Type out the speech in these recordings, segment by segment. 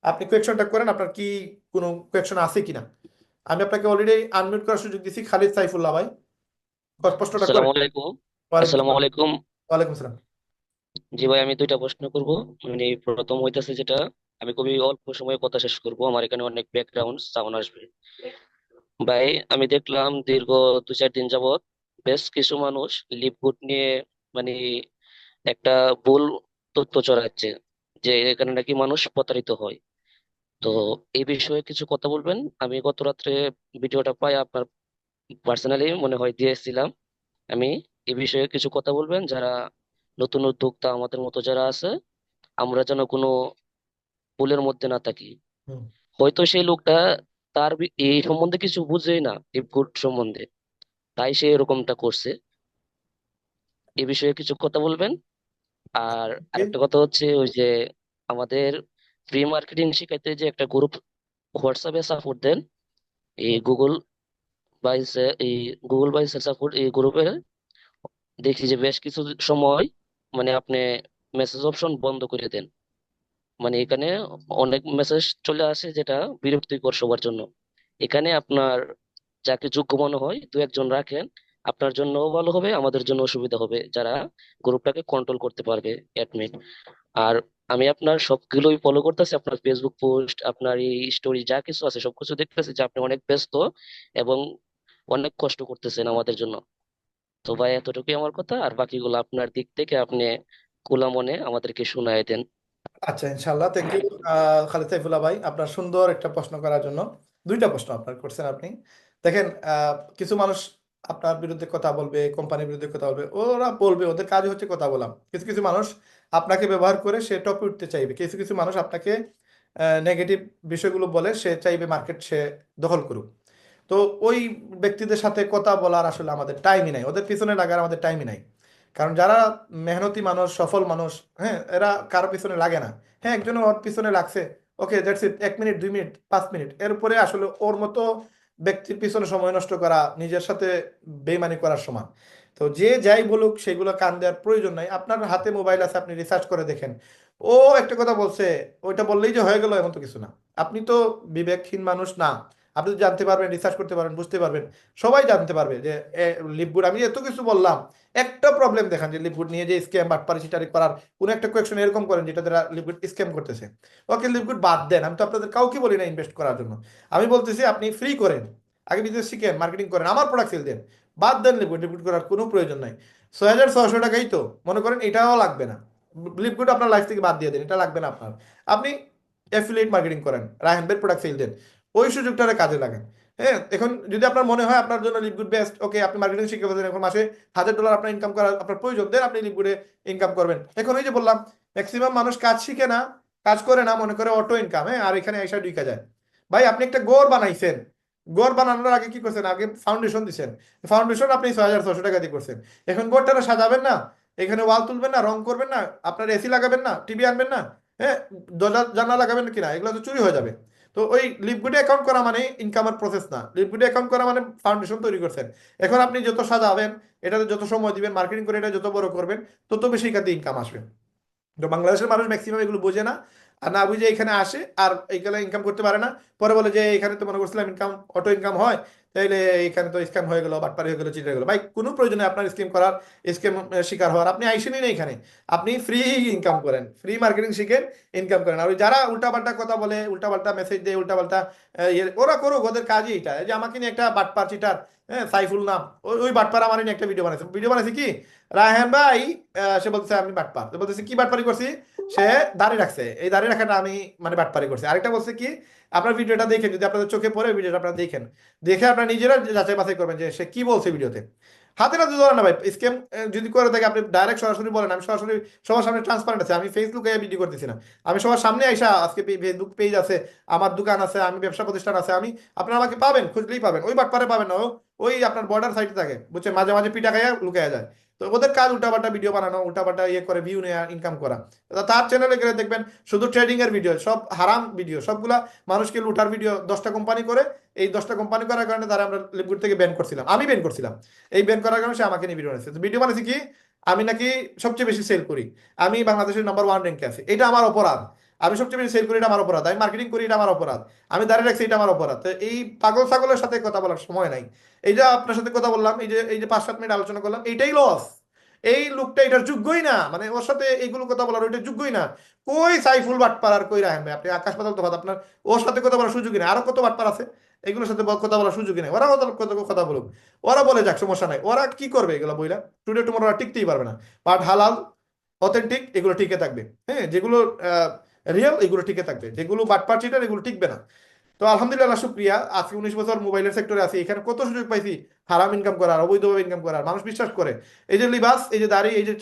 আপনি কোয়েকশনটা করেন, আপনার কি কোনো কোয়েকশন আছে কিনা। আমি আপনাকে অলরেডি আনমিউট করার সুযোগ দিচ্ছি, খালিদ সাইফুল্লাহ ভাই, প্রশ্নটা আসসালামু করেন। আলাইকুম। ওয়ালাইকুম আসসালামু আসসালাম। আলাইকুম। ওয়ালাইকুম আসসালাম। জি ভাই, আমি দুইটা প্রশ্ন করব। মানে প্রথম হইতাছে যেটা, আমি খুবই অল্প সময়ে কথা শেষ করব, আমার এখানে অনেক ব্যাকগ্রাউন্ড সাউন্ড আসবে। ভাই, আমি দেখলাম দীর্ঘ 2-4 দিন যাবত বেশ কিছু মানুষ লিপহুড নিয়ে মানে একটা ভুল তথ্য ছড়াচ্ছে যে এখানে নাকি মানুষ প্রতারিত হয়। তো এই বিষয়ে কিছু কথা বলবেন। আমি গত রাত্রে ভিডিওটা পাই আপনার, পার্সোনালি মনে হয় দিয়েছিলাম। আমি এই বিষয়ে কিছু কথা বলবেন, যারা নতুন উদ্যোক্তা আমাদের মতো যারা আছে, আমরা যেন কোনো ভুলের মধ্যে না থাকি। হুম। হয়তো সেই লোকটা এই সম্বন্ধে কিছু বুঝেই না, এই ভোট সম্বন্ধে, তাই সে এরকমটা করছে। এই বিষয়ে কিছু কথা বলবেন। আর কি? আরেকটা কথা হচ্ছে ওই যে আমাদের ফ্রি মার্কেটিং শিখাইতে যে একটা গ্রুপ হোয়াটসঅ্যাপে সাপোর্ট দেন, এই হুম। এই গুগল বাইস সাপোর্ট এই গ্রুপে দেখি যে বেশ কিছু সময় মানে আপনি মেসেজ অপশন বন্ধ করে দেন। মানে এখানে অনেক মেসেজ চলে আসে যেটা বিরক্তিকর সবার জন্য। এখানে আপনার যাকে যোগ্য মনে হয় দু একজন রাখেন, আপনার জন্যও ভালো হবে, আমাদের জন্য সুবিধা হবে, যারা গ্রুপটাকে কন্ট্রোল করতে পারবে, অ্যাডমিন। আর আমি আপনার সবগুলোই ফলো করতেছি, আপনার ফেসবুক পোস্ট, আপনার এই স্টোরি যা কিছু আছে সবকিছু দেখতেছি যে আপনি অনেক ব্যস্ত এবং অনেক কষ্ট করতেছেন আমাদের জন্য। তো ভাই, এতটুকুই আমার কথা, আর বাকিগুলো আপনার দিক থেকে আপনি খোলা মনে আমাদেরকে শুনায় দেন। আচ্ছা, ইনশাল্লাহ, থ্যাংক ইউ খালিদ সাইফুল্লাহ ভাই, আপনার সুন্দর একটা প্রশ্ন করার জন্য। দুইটা প্রশ্ন আপনার করছেন আপনি। দেখেন, কিছু মানুষ আপনার বিরুদ্ধে কথা বলবে, কোম্পানির বিরুদ্ধে কথা বলবে, ওরা বলবে, ওদের কাজ হচ্ছে কথা বলা। কিছু কিছু মানুষ আপনাকে ব্যবহার করে সে টপে উঠতে চাইবে, কিছু কিছু মানুষ আপনাকে নেগেটিভ বিষয়গুলো বলে সে চাইবে মার্কেট সে দখল করুক। তো ওই ব্যক্তিদের সাথে কথা বলার আসলে আমাদের টাইমই নাই, ওদের পিছনে লাগার আমাদের টাইমই নাই। কারণ যারা মেহনতি মানুষ, সফল মানুষ, হ্যাঁ, এরা কারো পিছনে লাগে না। হ্যাঁ, একজন ওর পিছনে লাগছে, okay that's it, 1 minute, 2 minute, 5 minute, এর উপরে আসলে ওর মতো ব্যক্তির পিছনে সময় নষ্ট করা নিজের সাথে বেইমানি করার সমান। তো যে যাই বলুক সেগুলো কান দেওয়ার প্রয়োজন নাই। আপনার হাতে মোবাইল আছে, আপনি রিসার্চ করে দেখেন। ও একটা কথা বলছে, ওইটা বললেই যে হয়ে গেল এমন তো কিছু না। আপনি তো বিবেকহীন মানুষ না। আপনি তো জানতে পারবেন, রিসার্চ করতে পারবেন, বুঝতে পারবেন। সবাই জানতে পারবে যে লিপগুড, আমি এত কিছু বললাম, একটা প্রবলেম দেখান যে লিপগুড নিয়ে যে স্ক্যাম বাটপারি চিটারি করার কোন একটা কোয়েকশন এরকম করেন যেটা দ্বারা লিপগুড স্ক্যাম করতেছে। ওকে, লিপগুড বাদ দেন, আমি তো আপনাদের কাউকে বলি না ইনভেস্ট করার জন্য। আমি বলতেছি আপনি ফ্রি করেন, আগে বিজনেস শিখেন, মার্কেটিং করেন, আমার প্রোডাক্ট সেল দেন। বাদ দেন লিপগুড, লিপগুড করার কোনো প্রয়োজন নাই। 6,600 টাকাই তো মনে করেন, এটাও লাগবে না। লিপগুড আপনার লাইফ থেকে বাদ দিয়ে দেন, এটা লাগবে না আপনার। আপনি অ্যাফিলিয়েট মার্কেটিং করেন, রায়হান বের প্রোডাক্ট সেল দেন, ওই সুযোগটারে কাজে লাগান। হ্যাঁ, এখন যদি আপনার মনে হয় আপনার জন্য লিপগুড বেস্ট, ওকে, আপনি মার্কেটিং শিখে ফেলেন, এখন মাসে $1,000 আপনার ইনকাম করার আপনার প্রয়োজন, দেন আপনি লিপগুডে ইনকাম করবেন। এখন ওই যে বললাম, ম্যাক্সিমাম মানুষ কাজ শিখে না, কাজ করে না, মনে করে অটো ইনকাম, হ্যাঁ, আর এখানে এসে ঢুকা যায়। ভাই, আপনি একটা গড় বানাইছেন, গড় বানানোর আগে কি করছেন? আগে ফাউন্ডেশন দিচ্ছেন। ফাউন্ডেশন আপনি 6,600 টাকা দিয়ে করছেন। এখন গড়টা সাজাবেন না, এখানে ওয়াল তুলবেন না, রং করবেন না, আপনার এসি লাগাবেন না, টিভি আনবেন না, হ্যাঁ, দরজা জানলা লাগাবেন কিনা, এগুলো তো চুরি হয়ে যাবে। তো ওই লিপগুডে অ্যাকাউন্ট করা মানে ইনকামের প্রসেস না, লিপগুডে অ্যাকাউন্ট করা মানে ফাউন্ডেশন তৈরি করছেন। এখন আপনি যত সাজাবেন, এটাতে যত সময় দিবেন, মার্কেটিং করে এটা যত বড় করবেন, তত বেশি এখান থেকে ইনকাম আসবে। তো বাংলাদেশের মানুষ ম্যাক্সিমাম এগুলো বোঝে না, আর না বুঝে এখানে আসে আর এইগুলো ইনকাম করতে পারে না। পরে বলে যে এখানে তো মনে করছিলাম ইনকাম, অটো ইনকাম হয়, তাইলে এখানে তো স্ক্যাম হয়ে গেল, বাটপারি হয়ে গেল, চিট হয়ে গেল। ভাই, কোনো প্রয়োজনে আপনার স্কিম করার, স্ক্যাম শিকার হওয়ার, আপনি আইসেনই না এখানে। আপনি ফ্রি ইনকাম করেন, ফ্রি মার্কেটিং শিখেন, ইনকাম করেন। আর ওই যারা উল্টাপাল্টা কথা বলে, উল্টাপাল্টা মেসেজ দেয়, উল্টাপাল্টা ওরা করুক, ওদের কাজই এটা। এই যে আমাকে নিয়ে একটা বাটপার চিটার, হ্যাঁ, সাইফুল নাম, ওই ওই বাটপার আমার নিয়ে একটা ভিডিও বানাইছে কি, রায়হান ভাই, সে বলতেছে আমি বাটপার, তো বলতেছে কি বাটপারি করছি, সে দাড়ি রাখছে, এই দাড়ি রাখাটা আমি মানে বাটপারি করছি। আরেকটা বলছে কি, আপনার ভিডিওটা দেখেন, যদি আপনাদের চোখে পড়ে ভিডিওটা আপনারা দেখেন, দেখে আপনারা নিজেরা যাচাই বাছাই করবেন যে সে কি বলছে ভিডিওতে। হাতে নাতে ধরে না ভাই, স্ক্যাম যদি করে থাকে আপনি ডাইরেক্ট সরাসরি বলেন। আমি সরাসরি সবার সামনে ট্রান্সপারেন্ট আছে, আমি ফেসবুকে ভিডিও করতেছি না, আমি সবার সামনে আইসা, আজকে ফেসবুক পেজ আছে, আমার দোকান আছে, আমি ব্যবসা প্রতিষ্ঠান আছে, আমি, আপনারা আমাকে পাবেন, খুঁজলেই পাবেন। ওই বাটপারে পাবেন না, ওই আপনার বর্ডার সাইডে থাকে, বুঝছেন, মাঝে মাঝে পিটা খাইয়া লুকাইয়া যায়। তো ওদের কাজ উল্টাপাল্টা ভিডিও বানানো, উল্টাপাল্টা ইয়ে করে ভিউ নেওয়া, ইনকাম করা। তার চ্যানেলে গেলে দেখবেন শুধু ট্রেডিং এর ভিডিও, সব হারাম ভিডিও, সবগুলা মানুষকে লুটার ভিডিও। 10টা কোম্পানি করে, এই 10টা কোম্পানি করার কারণে তারা আমরা লিপগুড থেকে ব্যান করছিলাম, আমি ব্যান করছিলাম। এই ব্যান করার কারণে সে আমাকে নিয়ে ভিডিও বানাইছে। ভিডিও বানাইছে কি, আমি নাকি সবচেয়ে বেশি সেল করি, আমি বাংলাদেশের নাম্বার 1 র্যাঙ্কে আছি, এটা আমার অপরাধ। আমি সবচেয়ে বেশি সেল করি, এটা আমার অপরাধ, আমি মার্কেটিং করি, এটা আমার অপরাধ, আমি দাঁড়িয়ে রাখছি, এটা আমার অপরাধ। তো এই পাগল ছাগলের সাথে কথা বলার সময় নাই। এই যে আপনার সাথে কথা বললাম, এই যে 5-7 মিনিট আলোচনা করলাম, এইটাই লস। এই লোকটা এটার যোগ্যই না, মানে ওর সাথে এইগুলো কথা বলার ওইটা যোগ্যই না। কই সাইফুল বাটপার আর কই রাহেন ভাই, আপনি আকাশ পাতাল তফাৎ। আপনার ওর সাথে কথা বলার সুযোগই নেই। আরো কত বাটপার আছে, এগুলোর সাথে কথা বলার সুযোগই নেই। ওরা কথা বলুক, ওরা বলে যাক, সমস্যা নাই। ওরা কি করবে এগুলো বইলা, টুডে টুমোরো ওরা টিকতেই পারবে না। বাট হালাল অথেন্টিক এগুলো টিকে থাকবে। হ্যাঁ, যেগুলো রিয়েল এগুলো টিকে থাকবে, যেগুলো বাটপার চিটার এগুলো টিকবে না। তো আলহামদুলিল্লাহ, শুক্রিয়া, আজকে 19 বছর মোবাইলের সেক্টরে আছি, এখানে কত সুযোগ পাইছি হারাম ইনকাম করার, অবৈধভাবে ইনকাম করার। মানুষ বিশ্বাস করে। এই যে লিবাস, এই যে দাড়ি, এই যে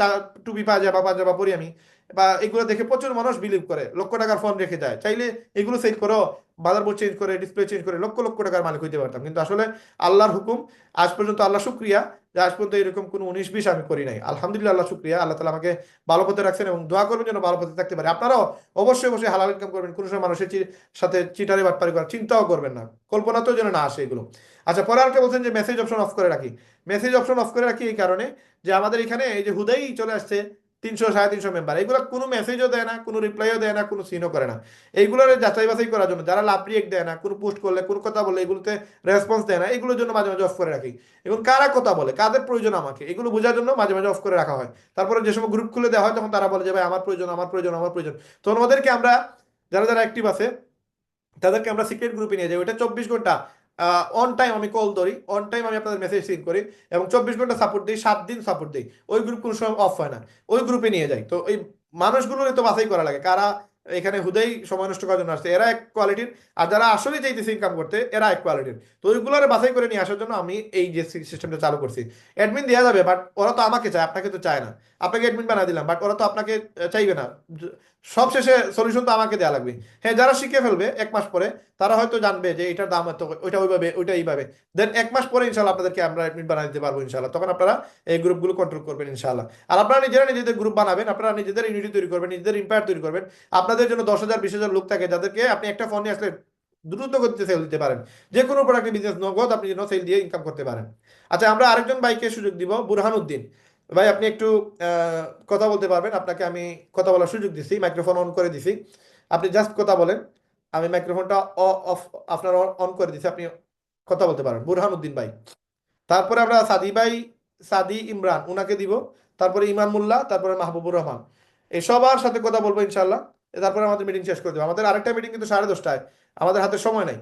টুপি পাজামা পরি আমি, বা এগুলো দেখে প্রচুর মানুষ বিলিভ করে, লক্ষ টাকার ফোন রেখে যায়। চাইলে এগুলো সেল করো, মাদারবোর্ড চেঞ্জ করে, ডিসপ্লে চেঞ্জ করে লক্ষ লক্ষ টাকার মালিক হইতে পারতাম। কিন্তু আসলে আল্লাহর হুকুম, আজ পর্যন্ত আল্লাহ শুক্রিয়া যে আজ পর্যন্ত এরকম কোনো 19-20 আমি করি নাই। আলহামদুলিল্লাহ, আল্লাহ শুক্রিয়া, আল্লাহ তালা আমাকে ভালো পথে রাখছেন, এবং দোয়া করবেন যেন ভালো পথে থাকতে পারে। আপনারাও অবশ্যই অবশ্যই হালাল ইনকাম করবেন, কোনো সময় মানুষের সাথে চিটারি বাটপারি করার চিন্তাও করবেন না, কল্পনাতেও যেন না আসে এগুলো। আচ্ছা, পরে আরেকটা বলছেন যে মেসেজ অপশন অফ করে রাখি। মেসেজ অপশন অফ করে রাখি এই কারণে যে আমাদের এখানে এই যে হুদাই চলে আসছে 300-350 মেম্বার, এগুলো কোনো মেসেজও দেয় না, কোনো রিপ্লাইও দেয় না, কোনো সিনও করে না। এইগুলোর যাচাই বাছাই করার জন্য, যারা লাভ রিয়েক্ট দেয় না, কোনো পোস্ট করলে, কোনো কথা বলে এগুলোতে রেসপন্স দেয় না, এগুলোর জন্য মাঝে মাঝে অফ করে রাখি। এবং কারা কথা বলে, কাদের প্রয়োজন আমাকে, এগুলো বোঝার জন্য মাঝে মাঝে অফ করে রাখা হয়। তারপরে যে সময় গ্রুপ খুলে দেওয়া হয়, তখন তারা বলে যে ভাই আমার প্রয়োজন, আমার প্রয়োজন, আমার প্রয়োজন। তো ওদেরকে আমরা, যারা যারা অ্যাক্টিভ আছে তাদেরকে আমরা সিক্রেট গ্রুপে নিয়ে যাই। ওইটা 24 ঘন্টা অন টাইম আমি কল ধরি, অন টাইম আমি আপনাদের মেসেজ সিন করি, এবং 24 ঘন্টা সাপোর্ট দিই, 7 দিন সাপোর্ট দিই। ওই গ্রুপ কোনো সময় অফ হয় না, ওই গ্রুপে নিয়ে যাই। তো এই মানুষগুলোর তো বাছাই করা লাগে, কারা এখানে হুদাই সময় নষ্ট করার জন্য আসছে, এরা এক কোয়ালিটির, আর যারা আসলে চাইতেছে ইনকাম করতে এরা এক কোয়ালিটির। তো ওইগুলোর বাছাই করে নিয়ে আসার জন্য আমি এই যে সিস্টেমটা চালু করছি। অ্যাডমিন দেওয়া যাবে, বাট ওরা তো আমাকে চায়, আপনাকে তো চায় না। আপনাকে অ্যাডমিন বানিয়ে দিলাম, বাট ওরা তো আপনাকে চাইবে না। সব শেষে সলিউশন তো আমাকে দেওয়া লাগবে। হ্যাঁ, যারা শিখে ফেলবে 1 মাস পরে, তারা হয়তো জানবে যে এটার দাম এত, ওইটা ওইভাবে, ওইটা এইভাবে। দেন 1 মাস পরে ইনশাল্লাহ আপনাদেরকে আমরা অ্যাডমিন বানিয়ে দিতে পারবো ইনশাল্লাহ। তখন আপনারা এই গ্রুপগুলো কন্ট্রোল করবেন ইনশাল্লাহ। আর আপনারা নিজেরা নিজেদের গ্রুপ বানাবেন, আপনারা নিজেদের ইউনিটি তৈরি করবেন, নিজেদের ইম্পায়ার তৈরি করবেন। আপনাদের জন্য 10,000-20,000 লোক থাকে, যাদেরকে আপনি একটা ফোন নিয়ে আসলে দ্রুত গতিতে সেল দিতে পারেন। যে কোনো প্রোডাক্টের বিজনেস নগদ আপনি যেন সেল দিয়ে ইনকাম করতে পারেন। আচ্ছা, আমরা আরেকজন ভাইকে সুযোগ দিব, বুরহানুদ্দিন ভাই, আপনি একটু কথা বলতে পারবেন? আপনাকে আমি কথা বলার সুযোগ দিছি, মাইক্রোফোন অন করে দিছি, আপনি জাস্ট কথা বলেন। আমি মাইক্রোফোনটা অফ আপনার অন করে দিছি, আপনি কথা বলতে পারেন, বুরহানুদ্দিন ভাই। তারপরে আমরা সাদি ভাই, সাদি ইমরান উনাকে দিব, তারপরে ইমান মোল্লা, তারপরে মাহবুবুর রহমান, এই সবার সাথে কথা বলবো ইনশাল্লাহ। তারপরে আমাদের মিটিং শেষ করে দেবো। আমাদের আরেকটা মিটিং কিন্তু 10:30টায়, আমাদের হাতে সময় নাই।